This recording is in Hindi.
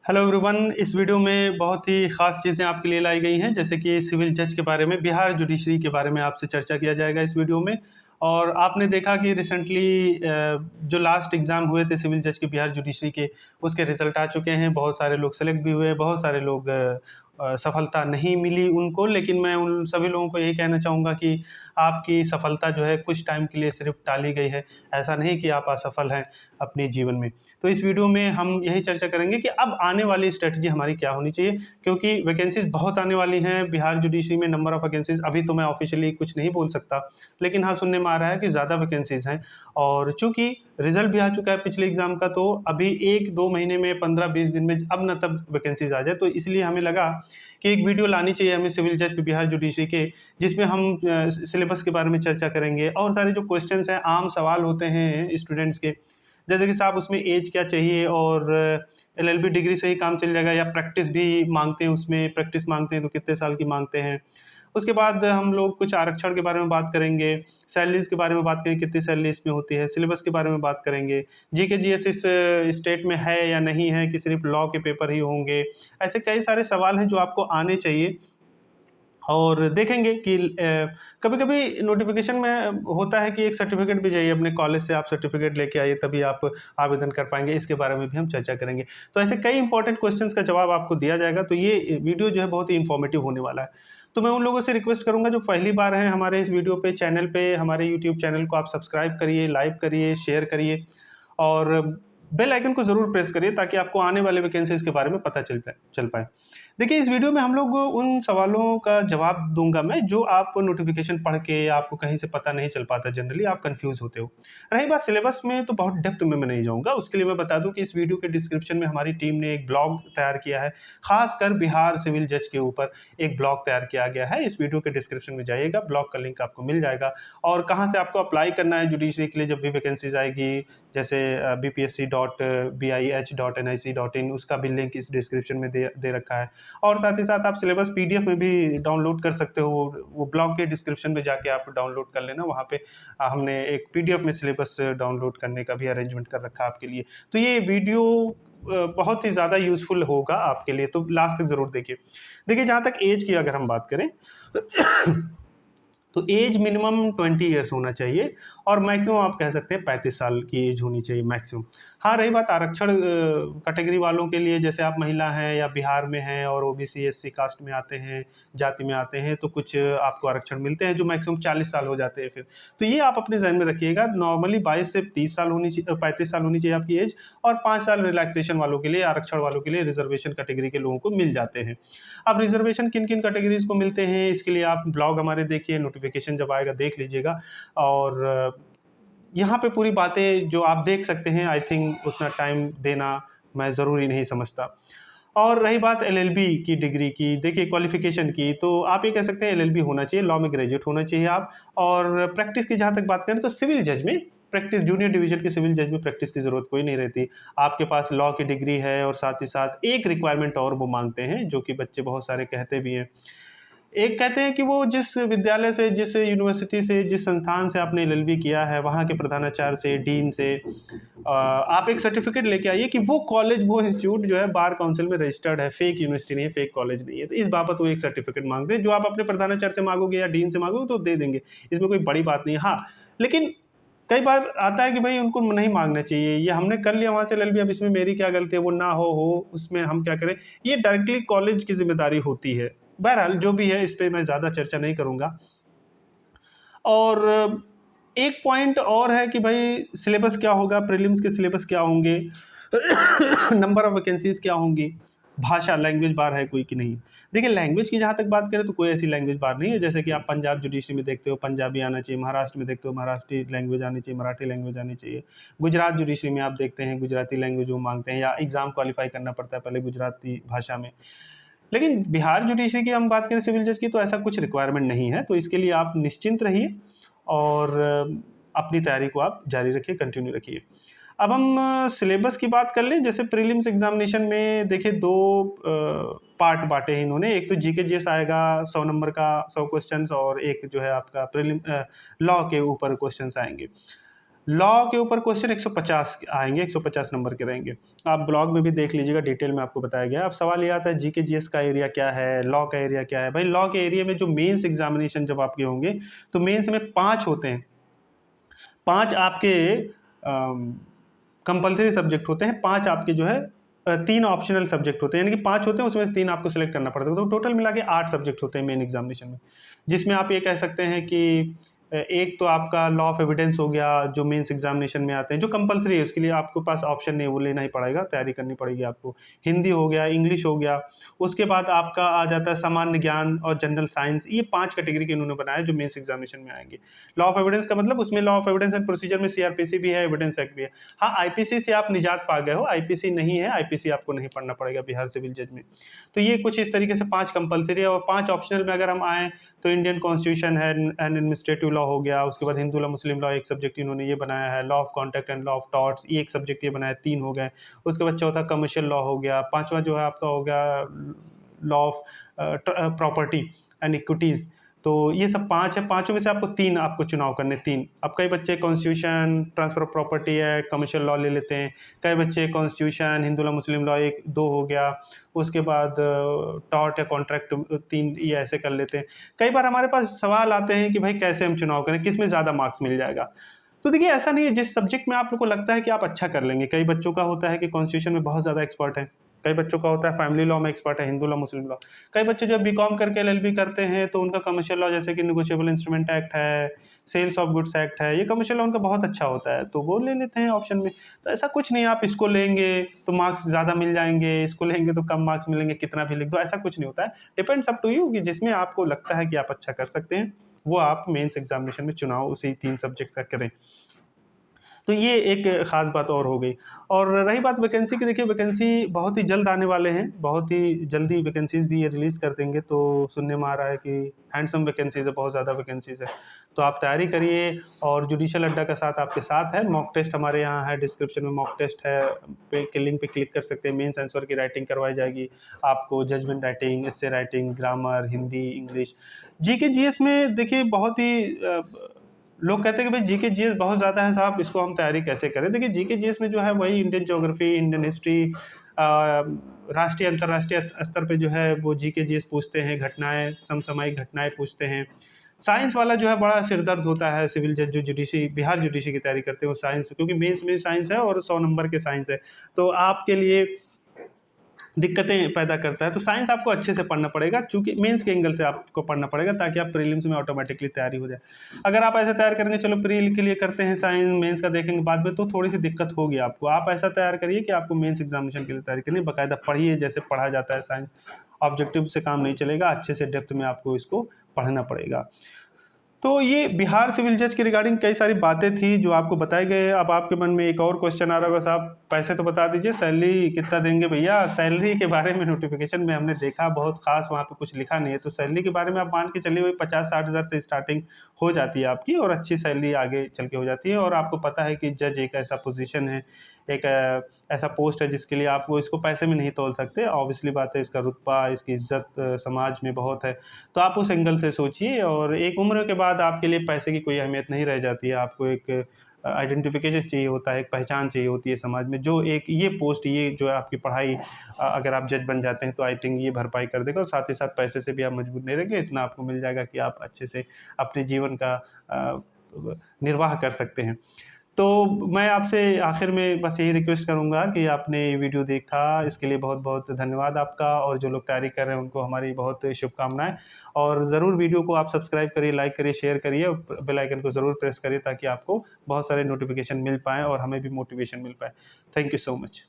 Hello everyone. इस वीडियो में बहुत ही ख़ास चीज़ें आपके लिए लाई गई हैं, जैसे कि सिविल जज के बारे में, बिहार जुडिशरी के बारे में आपसे चर्चा किया जाएगा इस वीडियो में। और आपने देखा कि रिसेंटली जो लास्ट एग्ज़ाम हुए थे सिविल जज के बिहार जुडिशरी के, उसके रिज़ल्ट आ चुके हैं। बहुत सारे लोग सेलेक्ट भी हुए, बहुत सारे लोग सफलता नहीं मिली उनको। लेकिन मैं उन सभी लोगों को यही कहना चाहूँगा कि आपकी सफलता जो है कुछ टाइम के लिए सिर्फ टाली गई है, ऐसा नहीं कि आप असफल हैं अपने जीवन में। तो इस वीडियो में हम यही चर्चा करेंगे कि अब आने वाली स्ट्रेटजी हमारी क्या होनी चाहिए, क्योंकि वैकेंसीज बहुत आने वाली हैं बिहार जुडिशरी में। नंबर ऑफ वैकेंसीज अभी तो मैं ऑफिशियली कुछ नहीं बोल सकता, लेकिन हाँ, सुनने में आ रहा है कि ज़्यादा वैकेंसीज हैं। और चूंकि रिजल्ट भी आ चुका है पिछले एग्जाम का, तो अभी 1-2 महीने में, 15-20 दिन में अब न तब वैकेंसीज आ जाए। तो इसलिए हमें लगा कि एक वीडियो लानी चाहिए हमें सिविल जज बिहार जुडिशरी के, जिसमें हम सिलेबस के बारे में चर्चा करेंगे और सारे जो क्वेश्चंस हैं, आम सवाल होते हैं स्टूडेंट्स के, जैसे कि साहब उसमें एज क्या चाहिए, और एलएलबी डिग्री से ही काम चल जाएगा या प्रैक्टिस भी मांगते हैं, उसमें प्रैक्टिस मांगते हैं तो कितने साल की मांगते हैं। उसके बाद हम लोग कुछ आरक्षण के बारे में बात करेंगे, सैलरीज के बारे में बात करेंगे, कितनी सैलरी इसमें होती है, सिलेबस के बारे में बात करेंगे, जीके जीएस इस स्टेट में है या नहीं है, कि सिर्फ लॉ के पेपर ही होंगे। ऐसे कई सारे सवाल हैं जो आपको आने चाहिए। और देखेंगे कि कभी कभी नोटिफिकेशन में होता है कि एक सर्टिफिकेट भी चाहिए, अपने कॉलेज से आप सर्टिफिकेट लेके आइए तभी आप आवेदन कर पाएंगे। इसके बारे में भी हम चर्चा करेंगे। तो ऐसे कई इंपॉर्टेंट क्वेश्चंस का जवाब आपको दिया जाएगा। तो ये वीडियो जो है बहुत ही इंफॉर्मेटिव होने वाला है। तो मैं उन लोगों से रिक्वेस्ट करूंगा जो पहली बार हैं हमारे इस वीडियो पे, चैनल पे, हमारे यूट्यूब चैनल को आप सब्सक्राइब करिए, लाइक करिए, शेयर करिए और बेल आइकन को ज़रूर प्रेस करिए, ताकि आपको आने वाले वैकेंसीज के बारे में पता चल पाए। देखिए, इस वीडियो में हम लोग उन सवालों का जवाब दूंगा मैं, जो आप नोटिफिकेशन पढ़ के आपको कहीं से पता नहीं चल पाता, जनरली आप कंफ्यूज होते हो। रही बात सिलेबस में, तो बहुत डेप्थ में मैं नहीं जाऊंगा। उसके लिए मैं बता दूं कि इस वीडियो के डिस्क्रिप्शन में हमारी टीम ने एक ब्लॉग तैयार किया है, खासकर बिहार सिविल जज के ऊपर एक ब्लॉग तैयार किया गया है। इस वीडियो के डिस्क्रिप्शन में जाइएगा, ब्लॉग का लिंक आपको मिल जाएगा। और कहाँ से आपको अप्लाई करना है जुडिशरी के लिए जब भी वैकेंसीज आएगी, जैसे bpsc.bih.nic.in, उसका भी लिंक इस डिस्क्रिप्शन में दे रखा है। और साथ ही साथ आप सिलेबस पीडीएफ में भी डाउनलोड कर सकते हो। वो ब्लॉग के डिस्क्रिप्शन में जाके आप डाउनलोड कर लेना, वहाँ पे हमने एक पीडीएफ में सिलेबस डाउनलोड करने का भी अरेंजमेंट कर रखा है आपके लिए। तो ये वीडियो बहुत ही ज़्यादा यूज़फुल होगा आपके लिए, तो लास्ट तक ज़रूर देखिए। देखिए, जहाँ तक एज की अगर हम बात करें तो एज मिनिमम 20 ईयर्स होना चाहिए, और मैक्सिमम आप कह सकते हैं 35 साल की एज होनी चाहिए मैक्सिमम। हाँ, रही बात आरक्षण कैटेगरी वालों के लिए, जैसे आप महिला हैं या बिहार में हैं और ओबीसी एससी कास्ट में आते हैं, जाति में आते हैं, तो कुछ आपको आरक्षण मिलते हैं जो मैक्सिमम 40 साल हो जाते हैं फिर। तो ये आप अपने जहन में रखिएगा। नॉर्मली 22 से 30 साल होनी चाहिए, 35 साल होनी चाहिए आपकी एज। और 5 साल रिलैक्सेशन वालों के लिए, आरक्षण वालों के लिए, रिजर्वेशन कैटेगरी के लोगों को मिल जाते हैं। अब रिजर्वेशन किन किन कैटेगरीज को मिलते हैं, इसके लिए आप ब्लॉग हमारे देखिए, नोटिफिकेशन जब आएगा देख लीजिएगा। और यहाँ पे पूरी बातें जो आप देख सकते हैं, आई थिंक उतना टाइम देना मैं ज़रूरी नहीं समझता। और रही बात एलएलबी की डिग्री की, देखिए क्वालिफिकेशन की, तो आप ये कह सकते हैं एलएलबी होना चाहिए, लॉ में ग्रेजुएट होना चाहिए आप। और प्रैक्टिस की जहाँ तक बात करें तो सिविल जज में प्रैक्टिस, जूनियर डिवीजन के सिविल जज में प्रैक्टिस की ज़रूरत कोई नहीं रहती। आपके पास लॉ की डिग्री है, और साथ ही साथ एक रिक्वायरमेंट और वो मांगते हैं, जो कि बच्चे बहुत सारे कहते भी हैं। एक कहते हैं कि वो जिस विद्यालय से, जिस यूनिवर्सिटी से, जिस संस्थान से आपने एलएलबी किया है, वहाँ के प्रधानाचार्य से, डीन से आप एक सर्टिफिकेट लेके आइए कि वो कॉलेज, वो इंस्टीट्यूट जो है बार काउंसिल में रजिस्टर्ड है, फेक यूनिवर्सिटी नहीं है, फेक कॉलेज नहीं है। तो इस बाबत वो एक सर्टिफिकेट मांगते हैं, जो आप अपने प्रधानाचार्य से मांगोगे या डीन से मांगोगे तो दे देंगे। इसमें कोई बड़ी बात नहीं है। हाँ, लेकिन कई बार आता है कि भाई उनको नहीं मांगना चाहिए, ये हमने कर लिया वहाँ से एलएलबी, अब इसमें मेरी क्या गलती है, वो ना हो उसमें हम क्या करें। ये डायरेक्टली कॉलेज की जिम्मेदारी होती है। बहरहाल जो भी है, इस पे मैं ज़्यादा चर्चा नहीं करूँगा। और एक पॉइंट और है कि भाई सिलेबस क्या होगा, प्रीलिम्स के सिलेबस क्या होंगे, नंबर ऑफ वैकेंसीज क्या होंगी, भाषा, लैंग्वेज बार है कोई कि नहीं। देखिए, लैंग्वेज की जहाँ तक बात करें तो कोई ऐसी लैंग्वेज बार नहीं है। जैसे कि आप पंजाब जुडिशरी में देखते हो पंजाबी आना चाहिए, महाराष्ट्र में देखते हो महाराष्ट्री लैंग्वेज आनी चाहिए, मराठी लैंग्वेज आनी चाहिए, गुजरात जुडिशरी में आप देखते हैं गुजराती लैंग्वेज वो मांगते हैं, या एग्जाम क्वालिफाई करना पड़ता है पहले गुजराती भाषा में। लेकिन बिहार जुडिशरी की हम बात करें सिविल जज की, तो ऐसा कुछ रिक्वायरमेंट नहीं है। तो इसके लिए आप निश्चिंत रहिए और अपनी तैयारी को आप जारी रखिए, कंटिन्यू रखिए। अब हम सिलेबस की बात कर लें। जैसे प्रीलिम्स एग्जामिनेशन में देखिए, दो पार्ट बांटे हैं इन्होंने। एक तो जीके जीएस आएगा 100 नंबर का, 100 क्वेश्चंस, और एक जो है आपका प्रीलिम लॉ के ऊपर क्वेश्चंस आएंगे। लॉ के ऊपर क्वेश्चन 150 आएंगे, 150 नंबर के रहेंगे। आप ब्लॉग में भी देख लीजिएगा, डिटेल में आपको बताया गया है। अब सवाल ये आता है जीके जीएस का एरिया क्या है, लॉ का एरिया क्या है। भाई लॉ के एरिया में जो मेंस एग्जामिनेशन जब आपके होंगे तो मेंस में 5 होते हैं, 5 आपके कंपलसरी सब्जेक्ट होते हैं, 5 आपके जो है 3 ऑप्शनल सब्जेक्ट होते हैं, यानी कि 5 होते हैं उसमें से 3 आपको सिलेक्ट करना पड़ता है। तो टोटल मिला के 8 सब्जेक्ट होते हैं मेन एग्जामिनेशन में, जिसमें आप ये कह सकते हैं कि एक तो आपका लॉ ऑफ एविडेंस हो गया जो मेंस एग्जामिनेशन में आते हैं, जो कंपलसरी है, उसके लिए आपके पास ऑप्शन नहीं है, वो लेना ही पड़ेगा, तैयारी करनी पड़ेगी आपको। हिंदी हो गया, इंग्लिश हो गया, उसके बाद आपका आ जाता है सामान्य ज्ञान और जनरल साइंस। ये 5 कैटेगरी के इन्होंने बनाया जो मेंस एग्जामिनेशन में आएंगे। लॉ ऑफ एविडेंस का मतलब उसमें law of evidence and procedure में सीआरपीसी भी है, एविडेंस एक्ट भी है। हाँ, आईपीसी से आप निजात पा गए हो, आईपीसी नहीं है, आईपीसी आपको नहीं पढ़ना पड़ेगा बिहार सिविल जज में। तो ये कुछ इस तरीके से 5 कंपलसरी है, और 5 ऑप्शनल में अगर हम आए तो इंडियन कॉन्स्टिट्यूशन है एंड एडमिनिस्ट्रेटिव लॉ हो गया, उसके बाद हिंदू लॉ मुस्लिम लॉ एक सब्जेक्ट इन्होंने ये बनाया है, law of contract and law of torts ये एक सब्जेक्ट ये बनाया, 3 हो गए। उसके बाद चौथा कमर्शियल लॉ हो गया, पांचवा जो है आपका हो गया law of property and equities. तो ये सब 5 है, पांचों में से आपको 3 आपको चुनाव करने, 3। अब कई बच्चे constitution, transfer of property act, commercial law ले लेते हैं, कई बच्चे कॉन्स्टिट्यूशन, हिंदू लॉ मुस्लिम लॉ 1 2 हो गया, उसके बाद टॉर्ट या कॉन्ट्रैक्ट 3 ये ऐसे कर लेते हैं। कई बार हमारे पास सवाल आते हैं कि भाई कैसे हम चुनाव करें, किस में ज़्यादा मार्क्स मिल जाएगा। तो देखिए ऐसा नहीं है, जिस सब्जेक्ट में आप लोग को लगता है कि आप अच्छा कर लेंगे। कई बच्चों का होता है कि कॉन्स्टिट्यूशन में बहुत ज़्यादा एक्सपर्ट है, कई बच्चों का होता है फैमिली लॉ में एक्सपर्ट है, हिंदू लॉ मुस्लिम लॉ। कई बच्चे जब बीकॉम करके एलएलबी करते हैं तो उनका कमर्शियल लॉ जैसे कि नेगोशिएबल इंस्ट्रूमेंट एक्ट है, सेल्स ऑफ गुड्स एक्ट है, ये कमर्शियल लॉ उनका बहुत अच्छा होता है, तो वो ले लेते हैं ऑप्शन में। तो ऐसा कुछ नहीं, आप इसको लेंगे तो मार्क्स ज़्यादा मिल जाएंगे, इसको लेंगे तो कम मार्क्स मिलेंगे, कितना भी लिख दो, ऐसा कुछ नहीं होता है। डिपेंड्स अप टू यू कि जिसमें आपको लगता है कि आप अच्छा कर सकते हैं वो आप मेंस एग्जामिनेशन में चुनाव उसी 3 सब्जेक्ट का करें। तो ये एक ख़ास बात और हो गई। और रही बात वैकेंसी की, देखिए वैकेंसी बहुत ही जल्द आने वाले हैं, बहुत ही जल्दी वैकेंसीज़ भी ये रिलीज़ कर देंगे। तो सुनने में आ रहा है कि हैंडसम वैकेंसीज़ है, बहुत ज़्यादा वैकेंसीज़ है। तो आप तैयारी करिए, और जुडिशियल अड्डा का साथ आपके साथ है। मॉक टेस्ट हमारे यहाँ है, डिस्क्रिप्शन में मॉक टेस्ट है, के लिंक पे क्लिक कर सकते हैं। मेंस आंसर की राइटिंग करवाई जाएगी आपको, judgement writing, essay writing, grammar, Hindi, English. GK GS में देखिए बहुत ही लोग कहते हैं कि भाई जीके जीएस बहुत ज़्यादा है साहब, इसको हम तैयारी कैसे करें। देखिए जीके जीएस में जो है वही इंडियन ज्योग्राफी, इंडियन हिस्ट्री, राष्ट्रीय अंतर्राष्ट्रीय स्तर पे जो है वो जीके जीएस पूछते हैं, घटनाएं, समसामयिक घटनाएं पूछते हैं। साइंस वाला जो है बड़ा सिरदर्द होता है, सिविल जज जो जुडिशरी, बिहार जुडिशरी की तैयारी करते हैं वो साइंस, क्योंकि मेंस में साइंस है और 100 नंबर के साइंस है, तो आपके लिए दिक्कतें पैदा करता है। तो साइंस आपको अच्छे से पढ़ना पड़ेगा, चूंकि मेंस के एंगल से आपको पढ़ना पड़ेगा, ताकि आप प्रीलिम्स में ऑटोमेटिकली तैयारी हो जाए। अगर आप ऐसे तैयार करेंगे, चलो प्री के लिए करते हैं साइंस, मेंस का देखेंगे बाद में, तो थोड़ी सी दिक्कत होगी आपको। आप ऐसा तैयार करिए कि आपको मेंस एग्जामिनेशन के लिए तैयारी करनी है, बाकायदा पढ़िए जैसे पढ़ा जाता है साइंस। ऑब्जेक्टिव से काम नहीं चलेगा, अच्छे से डेप्थ में आपको इसको पढ़ना पड़ेगा। तो ये बिहार सिविल जज के रिगार्डिंग कई सारी बातें थी जो आपको बताए गए। अब आपके मन में एक और क्वेश्चन आ रहा होगा, साहब पैसे तो बता दीजिए, सैलरी कितना देंगे भैया। सैलरी के बारे में नोटिफिकेशन में हमने देखा, बहुत खास वहाँ पे कुछ लिखा नहीं है। तो सैलरी के बारे में आप मान के चलिए वही 50-60 हज़ार से स्टार्टिंग हो जाती है आपकी, और अच्छी सैलरी आगे चल के हो जाती है। और आपको पता है कि जज एक ऐसा पोजीशन है, एक ऐसा पोस्ट है जिसके लिए आपको इसको पैसे में नहीं तोल सकते। ऑब्वियसली बात है, इसका रुतबा, इसकी इज्जत समाज में बहुत है। तो आप उस एंगल से सोचिए, और एक उम्र के बाद आपके लिए पैसे की कोई अहमियत नहीं रह जाती है। आपको एक आइडेंटिफिकेशन चाहिए होता है, एक पहचान चाहिए होती है समाज में, जो एक ये पोस्ट, ये जो है आपकी पढ़ाई, अगर आप जज बन जाते हैं तो आई थिंक ये भरपाई कर देगा। और साथ ही साथ पैसे से भी आप मजबूर नहीं रहेंगे, इतना आपको मिल जाएगा कि आप अच्छे से अपने जीवन का निर्वाह कर सकते हैं। तो मैं आपसे आखिर में बस यही रिक्वेस्ट करूँगा कि आपने ये वीडियो देखा, इसके लिए बहुत बहुत धन्यवाद आपका। और जो लोग तैयारी कर रहे हैं उनको हमारी बहुत शुभकामनाएं। और ज़रूर वीडियो को आप सब्सक्राइब करिए, लाइक करिए, शेयर करिए, और बेल आइकन को ज़रूर प्रेस करिए, ताकि आपको बहुत सारे नोटिफिकेशन मिल पाएँ और हमें भी मोटिवेशन मिल पाए। Thank you so much.